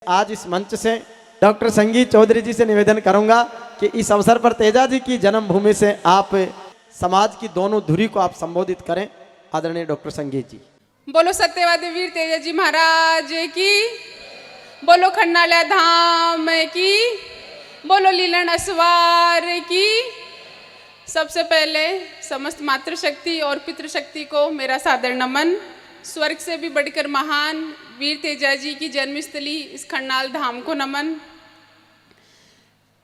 आज इस मंच से डॉक्टर संगीत चौधरी जी से निवेदन करूंगा कि इस अवसर पर तेजा जी की जन्मभूमि से आप समाज की दोनों धुरी को आप संबोधित करें। आदरणीय डॉक्टर संगीत जी। बोलो सत्यवादी वीर तेजा जी महाराज की, बोलो खंडाला धाम की, बोलो लीलन असवार की। सबसे पहले समस्त मातृशक्ति और पितृशक्ति को मेरा सादर नमन। स्वर्ग से भी बढ़कर महान वीर तेजा जी की जन्मस्थली इस खंडाल धाम को नमन।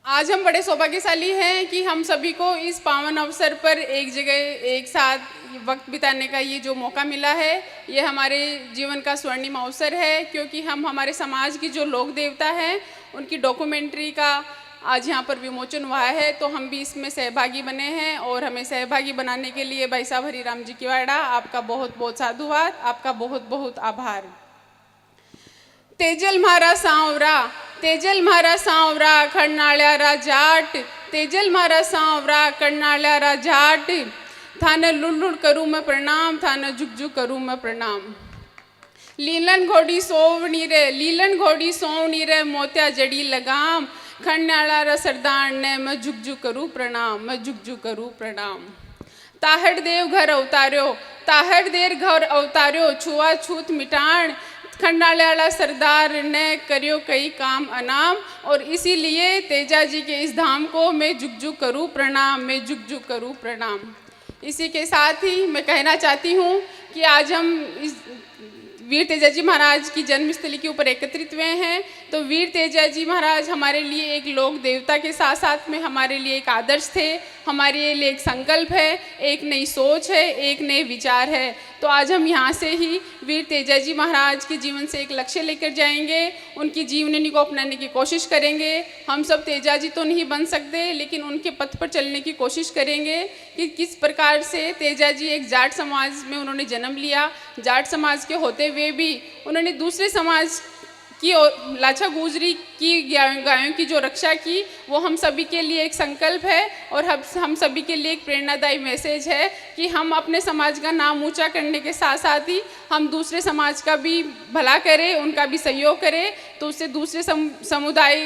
आज हम बड़े सौभाग्यशाली हैं कि हम सभी को इस पावन अवसर पर एक जगह एक साथ वक्त बिताने का ये जो मौका मिला है, ये हमारे जीवन का स्वर्णिम अवसर है, क्योंकि हम हमारे समाज की जो लोक देवता हैं उनकी डॉक्यूमेंट्री का आज यहाँ पर विमोचन हुआ है, तो हम भी इसमें सहभागी बने हैं। और हमें सहभागी बनाने के लिए भाई साहब हरिराम जी की वाड़ा, आपका बहुत बहुत साधुवाद, आपका बहुत बहुत आभार। तेजल म्हारा सांवरा, तेजल म्हारा सांवरा खंडाळ्यारा जाट, तेजल म्हारा सांवरा खंडाळ्यारा जाट। थाने लुड़ करूँ मैं प्रणाम, थाने झुक करूँ मैं प्रणाम। लीलन घोड़ी सोवनी रे, लीलन घोड़ी सोवनी रे मोत्या जड़ी लगाम। खंडाळ्यारा सरदार ने मैं झुक करूँ प्रणाम, मैं झुक करूँ प्रणाम। ताहड़ देव घर अवतार्यो, ताहड़ देर घर अवतार्यो, छुआछूत मिटाण। खंडाळ्याला सरदार ने करियो कई काम अनाम, और इसीलिए तेजा जी के इस धाम को मैं झुक करूँ प्रणाम, मैं झुक करूँ प्रणाम। इसी के साथ ही मैं कहना चाहती हूँ कि आज हम इस वीर तेजा जी महाराज की जन्मस्थली के ऊपर एकत्रित हुए हैं, तो वीर तेजा जी महाराज हमारे लिए एक लोक देवता के साथ साथ में हमारे लिए एक आदर्श थे, हमारे लिए एक संकल्प है, एक नई सोच है, एक नए विचार है। तो आज हम यहाँ से ही वीर तेजा जी महाराज के जीवन से एक लक्ष्य लेकर जाएंगे, उनकी जीवनी को अपनाने की कोशिश करेंगे। हम सब तेजा जी तो नहीं बन सकते, लेकिन उनके पथ पर चलने की कोशिश करेंगे कि किस प्रकार से तेजा जी एक जाट समाज में उन्होंने जन्म लिया, जाट समाज के होते हुए भी उन्होंने दूसरे समाज की और लाछा गुजरी की गायों की जो रक्षा की, वो हम सभी के लिए एक संकल्प है और हम सभी के लिए एक प्रेरणादायी मैसेज है कि हम अपने समाज का नाम ऊंचा करने के साथ साथ ही हम दूसरे समाज का भी भला करें, उनका भी सहयोग करें, तो उससे दूसरे समुदाय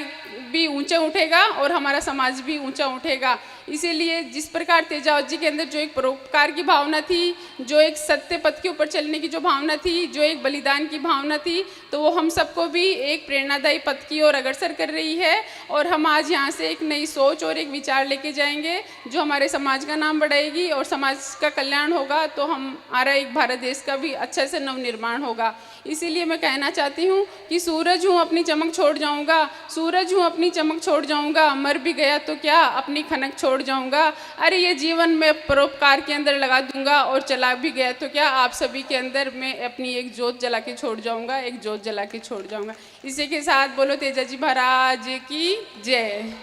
भी ऊंचा उठेगा और हमारा समाज भी ऊंचा उठेगा। इसीलिए जिस प्रकार तेजा जी के अंदर जो एक परोपकार की भावना थी, जो एक सत्य पथ के ऊपर चलने की जो भावना थी, जो एक बलिदान की भावना थी, तो वो हम सबको भी एक प्रेरणादायी पथ की ओर अग्रसर कर रही है। और हम आज यहाँ से एक नई सोच और एक विचार लेके जाएंगे जो हमारे समाज का नाम बढ़ाएगी और समाज का कल्याण होगा, तो हमारा एक भारत देश का भी अच्छे से नवनिर्माण होगा। इसीलिए मैं कहना चाहती हूँ कि सूरज हूँ अपनी चमक छोड़ जाऊँगा, सूरज हूँ अपनी चमक छोड़ जाऊँगा, मर भी गया तो क्या अपनी खनक छोड़ जाऊँगा। अरे ये जीवन मैं परोपकार के अंदर लगा दूंगा और चला भी गया तो क्या आप सभी के अंदर मैं अपनी एक जोत जला के छोड़ जाऊँगा, एक जोत जला के छोड़ जाऊँगा। इसी के साथ बोलो तेजा जी महाराज की जय।